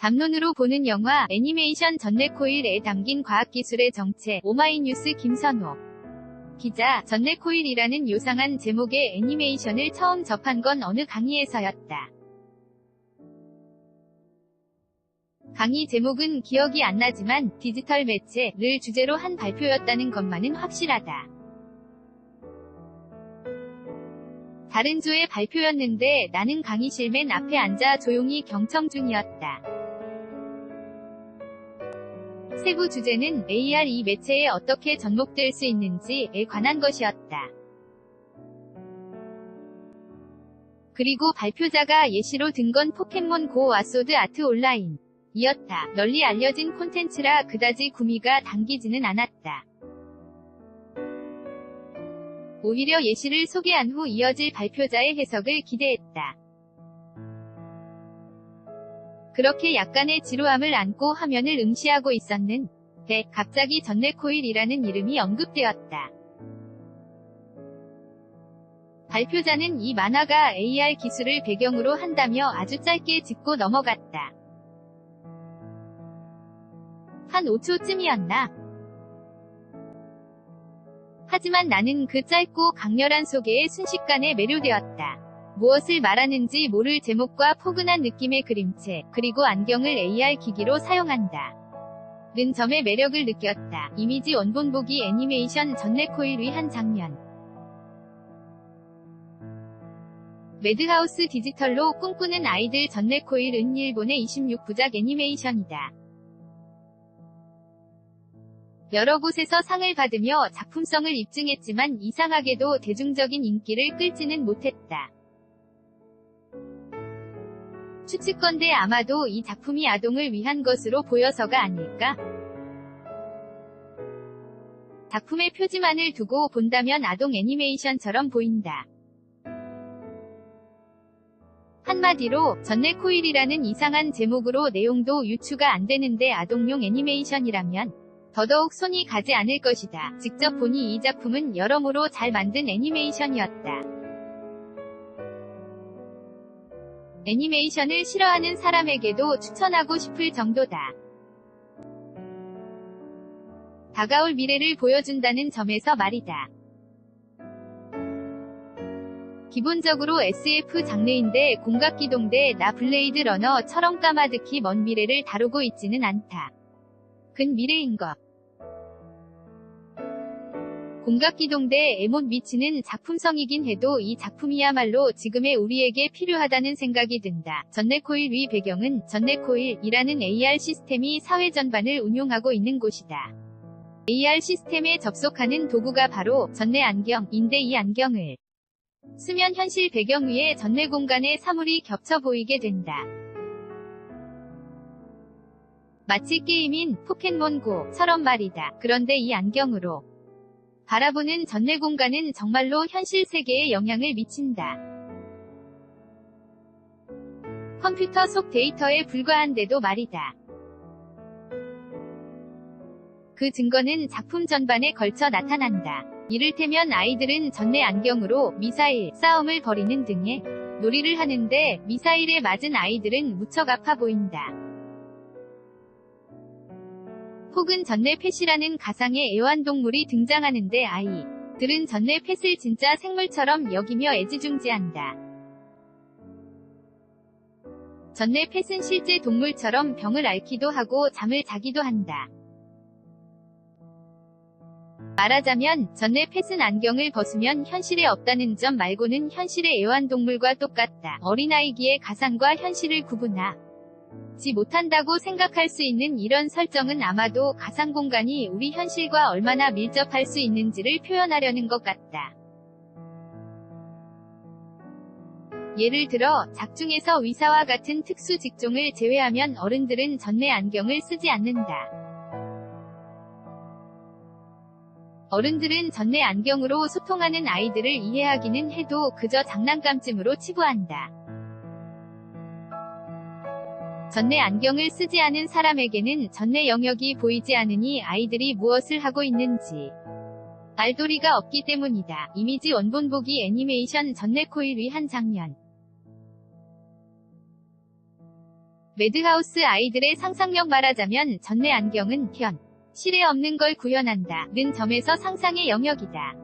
담론으로 보는 영화 애니메이션 전래코일에 담긴 과학기술의 정체. 오마이뉴스 김선호 기자. 전래코일이라는 요상한 제목의 애니메이션을 처음 접한 건 어느 강의에서였다. 강의 제목은 기억이 안 나지만 디지털 매체를 주제로 한 발표였다는 것만은 확실하다. 다른 조의 발표였는데 나는 강의실 맨 앞에 앉아 조용히 경청 중이었다. 세부 주제는 AR 이 매체에 어떻게 접목될 수 있는지에 관한 것이었다. 그리고 발표자가 예시로 든 건 포켓몬고 소드 아트 온라인 이었다. 널리 알려진 콘텐츠라 그다지 구미가 당기지는 않았다. 오히려 예시를 소개한 후 이어질 발표자의 해석을 기대했다. 그렇게 약간의 지루함을 안고 화면을 응시하고 있었는데 갑자기 전래코일이라는 이름이 언급되었다. 발표자는 이 만화가 AR 기술을 배경으로 한다며 아주 짧게 짚고 넘어갔다. 한 5초쯤이었나? 하지만 나는 그 짧고 강렬한 소개에 순식간에 매료되었다. 무엇을 말하는지 모를 제목과 포근한 느낌의 그림체, 그리고 안경을 AR 기기로 사용한다. 는 점의 매력을 느꼈다. 이미지 원본 보기 애니메이션 전래코일 위 한 장면. 매드하우스 디지털로 꿈꾸는 아이들 전래코일은 일본의 26부작 애니메이션이다. 여러 곳에서 상을 받으며 작품성을 입증했지만 이상하게도 대중적인 인기를 끌지는 못했다. 추측건데 아마도 이 작품이 아동을 위한 것으로 보여서가 아닐까? 작품의 표지만을 두고 본다면 아동 애니메이션처럼 보인다. 한마디로 전래코일이라는 이상한 제목으로 내용도 유추가 안 되는데 아동용 애니메이션이라면 더더욱 손이 가지 않을 것이다. 직접 보니 이 작품은 여러모로 잘 만든 애니메이션이었다. 애니메이션을 싫어하는 사람에게도 추천하고 싶을 정도다. 다가올 미래를 보여준다는 점에서 말이다. 기본적으로 SF 장르인데 공각기동 나 블레이드 러너처럼 까마득히 먼 미래를 다루고 있지는 않다. 근미래인 것. 공각기동 에몬 미치는 작품성이긴 해도 이 작품이야말로 지금의 우리에게 필요하다는 생각이 든다. 전래코일 위 배경은 전래코일이라는 AR 시스템이 사회 전반을 운용하고 있는 곳이다. AR 시스템에 접속하는 도구가 바로 전래 안경인데 이 안경을 쓰면 현실 배경 위에 전래 공간의 사물이 겹쳐 보이게 된다. 마치 게임인 포켓몬고처럼 말이다. 그런데 이 안경으로 바라보는 전래 공간은 정말로 현실 세계에 영향을 미친다. 컴퓨터 속 데이터에 불과한데도 말이다. 그 증거는 작품 전반에 걸쳐 나타난다. 이를테면 아이들은 전래 안경으로 미사일 싸움을 벌이는 등의 놀이를 하는데 미사일에 맞은 아이들은 무척 아파 보인다. 혹은 전래 펫이라는 가상의 애완동물이 등장하는데 아이들은 전래 펫을 진짜 생물처럼 여기며 애지중지한다. 전래 펫은 실제 동물처럼 병을 앓기도 하고 잠을 자기도 한다. 말하자면 전래 펫은 안경을 벗으면 현실에 없다는 점 말고는 현실의 애완동물과 똑같다. 어린아이기에 가상과 현실을 구분하지 못한다고 생각할 수 있는 이런 설정은 아마도 가상 공간이 우리 현실과 얼마나 밀접할 수 있는지를 표현하려는 것 같다. 예를 들어 작중에서 의사와 같은 특수 직종을 제외하면 어른들은 전래 안경을 쓰지 않는다. 어른들은 전래 안경으로 소통하는 아이들을 이해하기는 해도 그저 장난감쯤으로 치부한다. 전래 안경을 쓰지 않은 사람에게는 전래 영역이 보이지 않으니 아이들이 무엇을 하고 있는지 알 도리가 없기 때문이다. 이미지 원본 보기 애니메이션 전래코일 위 한 장면. 매드하우스 아이들의 상상력. 말하자면 전내 안경은 현 실에 없는 걸 구현한다 는 점에서 상상의 영역이다.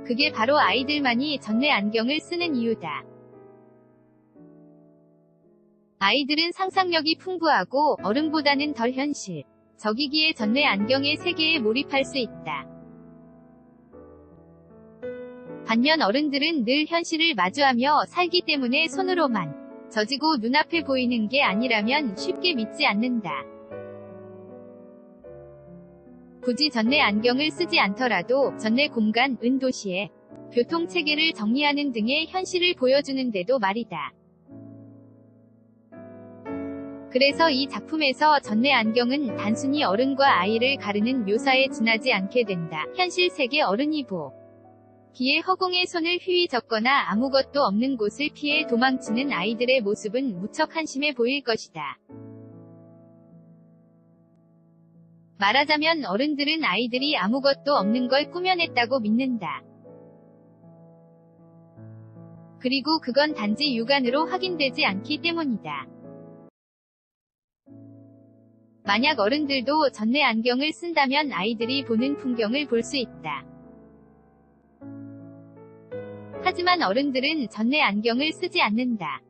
그게 바로 아이들만이 전내 안경을 쓰는 이유다. 아이들은 상상력이 풍부하고 어른보다는 덜 현실적이기에 전내 안경의 세계에 몰입할 수 있다. 반면 어른들은 늘 현실을 마주하며 살기 때문에 손으로만 져지고 눈앞에 보이는 게 아니라면 쉽게 믿지 않는다. 굳이 전내 안경을 쓰지 않더라도 전내 공간은 도시의 교통체계를 정리하는 등의 현실을 보여주는데도 말이다. 그래서 이 작품에서 전내 안경은 단순히 어른과 아이를 가르는 묘사에 지나지 않게 된다. 현실 세계 어른이 기에 허공에 손을 휘휘 젓거나 아무것도 없는 곳을 피해 도망치는 아이들의 모습은 무척 한심해 보일 것이다. 말하자면 어른들은 아이들이 아무것도 없는 걸 꾸며냈다고 믿는다. 그리고 그건 단지 육안으로 확인되지 않기 때문이다. 만약 어른들도 전내 안경을 쓴다면 아이들이 보는 풍경을 볼 수 있다. 하지만 어른들은 전내 안경을 쓰지 않는다.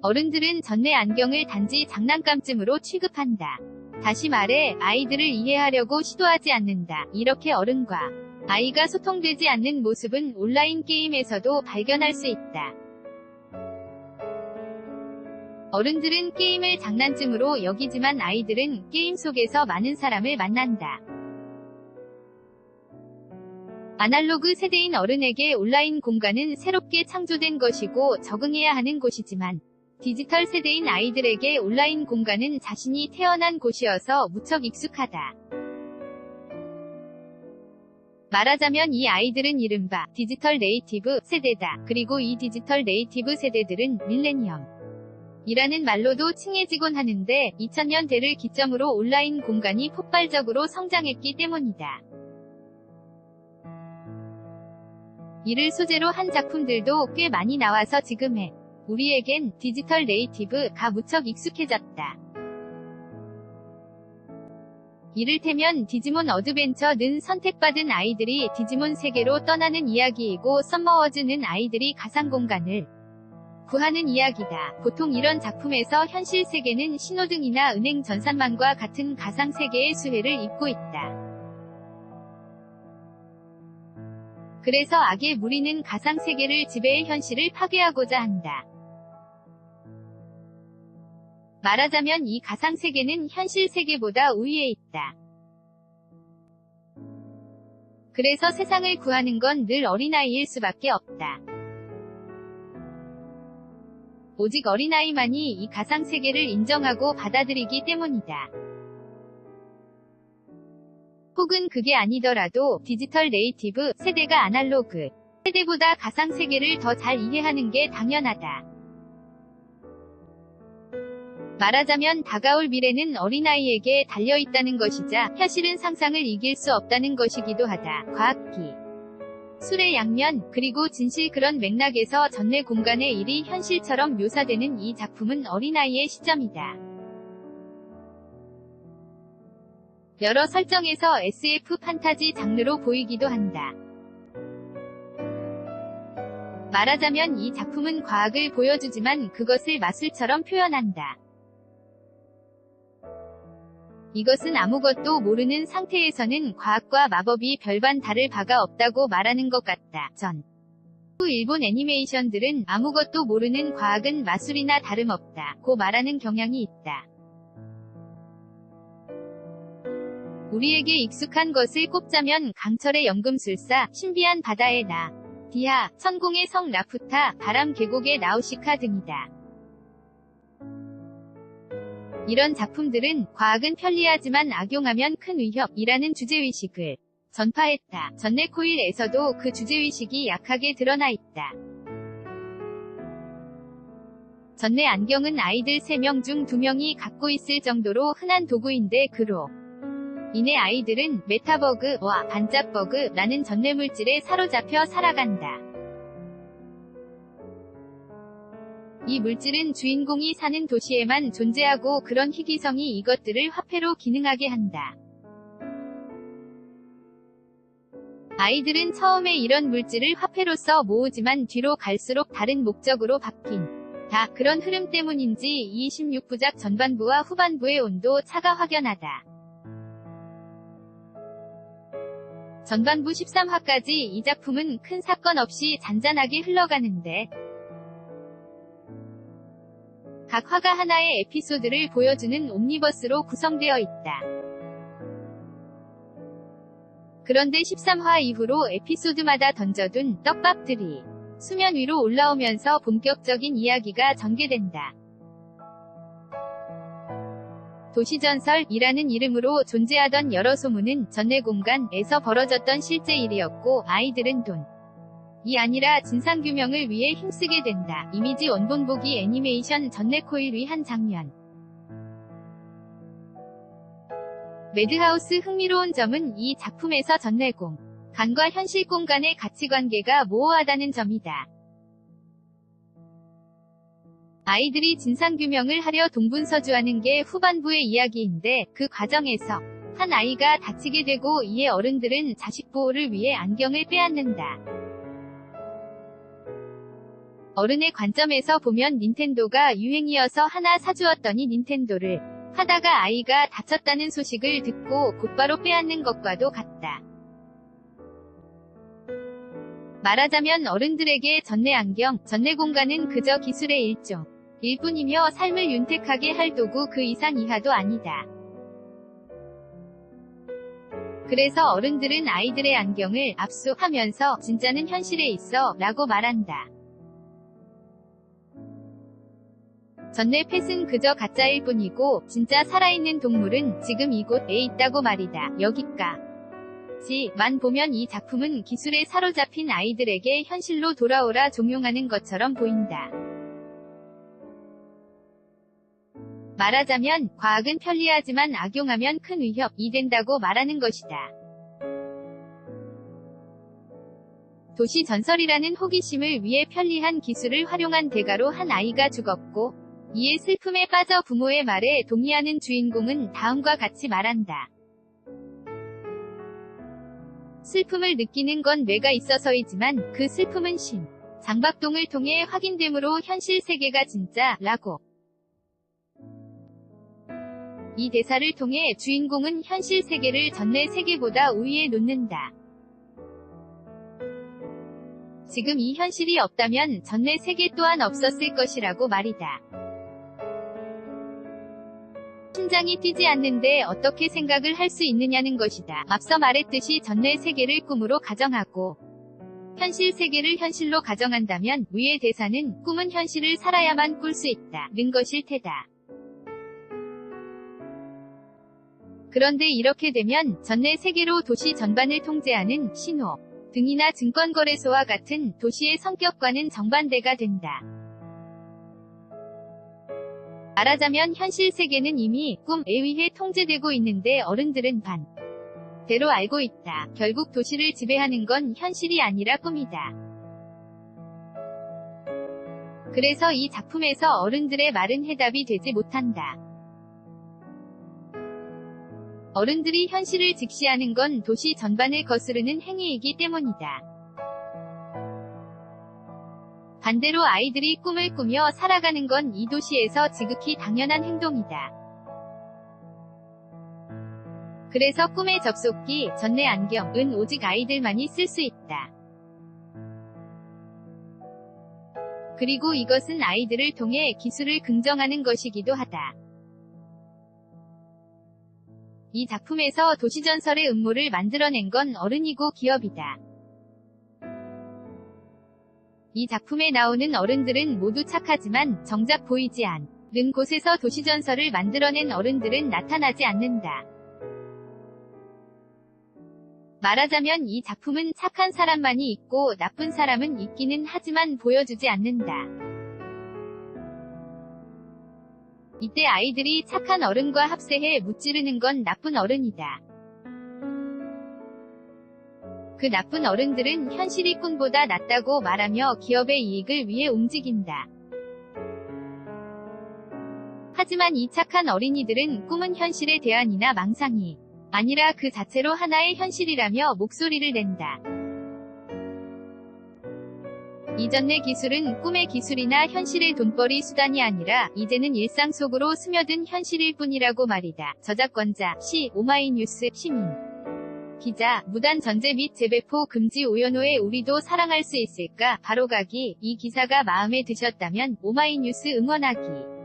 어른들은 전내 안경을 단지 장난감쯤으로 취급한다. 다시 말해 아이들을 이해하려고 시도하지 않는다. 이렇게 어른과 아이가 소통되지 않는 모습은 온라인 게임에서도 발견할 수 있다. 어른들은 게임을 장난쯤으로 여기지만 아이들은 게임 속에서 많은 사람을 만난다. 아날로그 세대인 어른에게 온라인 공간은 새롭게 창조된 것이고 적응해야 하는 곳이지만 디지털 세대인 아이들에게 온라인 공간은 자신이 태어난 곳이어서 무척 익숙하다. 말하자면 이 아이들은 이른바 디지털 네이티브 세대다. 그리고 이 디지털 네이티브 세대들은 밀레니엄 이라는 말로도 칭해지곤 하는데 2000년대를 기점으로 온라인 공간이 폭발적으로 성장했기 때문이다. 이를 소재로 한 작품들도 꽤 많이 나와서 지금의 우리에겐 디지털 네이티브가 무척 익숙해졌다. 이를테면 디지몬 어드벤처는 선택받은 아이들이 디지몬 세계로 떠나는 이야기이고 썸머워즈는 아이들이 가상공간을 구하는 이야기다. 보통 이런 작품에서 현실 세계는 신호등이나 은행 전산망과 같은 가상세계의 수혜를 입고 있다. 그래서 악의 무리는 가상세계를 지배해 현실을 파괴하고자 한다. 말하자면 이 가상세계는 현실 세계보다 우위에 있다. 그래서 세상을 구하는 건 늘 어린아이일 수밖에 없다. 오직 어린아이만이 이 가상세계를 인정하고 받아들이기 때문이다. 혹은 그게 아니더라도 디지털 네이티브 세대가 아날로그 세대보다 가상세계를 더 잘 이해하는 게 당연하다. 말하자면 다가올 미래는 어린아이에게 달려있다는 것이자 현실은 상상을 이길 수 없다는 것이기도 하다. 과학기 술의 양면, 그리고 진실 그런 맥락에서 전내 공간의 일이 현실처럼 묘사되는 이 작품은 어린아이의 시점이다. 여러 설정에서 SF 판타지 장르로 보이기도 한다. 말하자면 이 작품은 과학을 보여주지만 그것을 마술처럼 표현한다. 이것은 아무것도 모르는 상태에서는 과학과 마법이 별반 다를 바가 없다고 말하는 것 같다. 일본 애니메이션들은 아무것도 모르는 과학은 마술이나 다름없다 고 말하는 경향이 있다. 우리에게 익숙한 것을 꼽자면 강철의 연금술사, 신비한 바다의 나, 디아, 천공의 성 라푸타, 바람 계곡의 나우시카 등이다. 이런 작품들은 과학은 편리하지만 악용하면 큰 위협이라는 주제의식을 전파했다. 전내코일에서도 그 주제의식이 약하게 드러나 있다. 전내 안경은 아이들 3명 중 2명이 갖고 있을 정도로 흔한 도구인데 그로 인해 아이들은 메타버그와 반짝버그라는 전내물질에 사로잡혀 살아간다. 이 물질은 주인공이 사는 도시에만 존재하고 그런 희귀성이 이것들을 화폐로 기능하게 한다. 아이들은 처음에 이런 물질을 화폐로서 모으지만 뒤로 갈수록 다른 목적으로 바뀐다. 그런 흐름 때문인지 26부작 전반부와 후반부의 온도 차가 확연하다. 전반부 13화까지 이 작품은 큰 사건 없이 잔잔하게 흘러가는데 각 화가 하나의 에피소드를 보여주는 옴니버스로 구성되어 있다. 그런데 13화 이후로 에피소드마다 던져둔 떡밥들이 수면 위로 올라오면서 본격적인 이야기가 전개된다. 도시전설이라는 이름으로 존재하던 여러 소문은 전내공간에서 벌어졌던 실제 일이었고 아이들은 돈이 아니라 진상규명을 위해 힘쓰게 된다. 이미지 원본 보기 애니메이션 전내코일 위 한 장면. 매드하우스 흥미로운 점은 이 작품에서 전내공간과 현실 공간의 가치관계가 모호하다는 점이다. 아이들이 진상규명을 하려 동분서주하는 게 후반부의 이야기인데 그 과정에서 한 아이가 다치게 되고 이에 어른들은 자식 보호를 위해 안경을 빼앗는다. 어른의 관점에서 보면 닌텐도가 유행이어서 하나 사주었더니 닌텐도를 하다가 아이가 다쳤다는 소식을 듣고 곧바로 빼앗는 것과도 같다. 말하자면 어른들에게 전내 안경, 전내 공간은 그저 기술의 일종 일 뿐이며 삶을 윤택하게 할 도구 그 이상 이하도 아니다. 그래서 어른들은 아이들의 안경을 압수하면서 진짜는 현실에 있어 라고 말한다. 전내 펫은 그저 가짜일 뿐이고 진짜 살아있는 동물은 지금 이곳에 있다고 말이다. 여기까지만 보면 이 작품은 기술에 사로잡힌 아이들에게 현실로 돌아오라 종용하는 것처럼 보인다. 말하자면 과학은 편리하지만 악용하면 큰 위협이 된다고 말하는 것이다. 도시 전설이라는 호기심을 위해 편리한 기술을 활용한 대가로 한 아이가 죽었고 이에 슬픔에 빠져 부모의 말에 동의하는 주인공은 다음과 같이 말한다. 슬픔을 느끼는 건 뇌가 있어서이지만 그 슬픔은 심 장박동을 통해 확인되므로 현실 세계가 진짜라고. 이 대사를 통해 주인공은 현실 세계를 전내 세계보다 우위에 놓는다. 지금 이 현실이 없다면 전내 세계 또한 없었을 것이라고 말이다. 심장이 뛰지 않는데 어떻게 생각을 할 수 있느냐는 것이다. 앞서 말했듯이 전내 세계를 꿈으로 가정하고 현실 세계를 현실로 가정한다면 위의 대사는 꿈은 현실을 살아야만 꿀 수 있다. 는 것일 테다. 그런데 이렇게 되면 전내 세계로 도시 전반을 통제하는 신호 등이나 증권거래소와 같은 도시의 성격과는 정반대가 된다. 말하자면 현실 세계는 이미 꿈에 의해 통제되고 있는데 어른들은 반대로 알고 있다. 결국 도시를 지배하는 건 현실이 아니라 꿈이다. 그래서 이 작품에서 어른들의 말은 해답이 되지 못한다. 어른들이 현실을 직시하는 건 도시 전반을 거스르는 행위이기 때문이다. 반대로 아이들이 꿈을 꾸며 살아가는 건 이 도시에서 지극히 당연한 행동이다. 그래서 꿈의 접속기, 전내 안경은 오직 아이들만이 쓸 수 있다. 그리고 이것은 아이들을 통해 기술을 긍정하는 것이기도 하다. 이 작품에서 도시전설의 음모를 만들어낸 건 어른이고 기업이다. 이 작품에 나오는 어른들은 모두 착하지만 정작 보이지 않는 곳에서 도시전설을 만들어낸 어른들은 나타나지 않는다. 말하자면 이 작품은 착한 사람만이 있고 나쁜 사람은 있기는 하지만 보여주지 않는다. 이때 아이들이 착한 어른과 합세해 무찌르는 건 나쁜 어른이다. 그 나쁜 어른들은 현실이 꿈보다 낫다고 말하며 기업의 이익을 위해 움직인다. 하지만 이 착한 어린이들은 꿈은 현실에 대한이나 망상이 아니라 그 자체로 하나의 현실이라며 목소리를 낸다. 이전의 기술은 꿈의 기술이나 현실의 돈벌이 수단이 아니라 이제는 일상 속으로 스며든 현실일 뿐이라고 말이다. 저작권자 시 오마이뉴스 시민 기자 무단 전제 및 재배포 금지 오연호의 우리도 사랑할 수 있을까? 바로가기 이 기사가 마음에 드셨다면 오마이뉴스 응원하기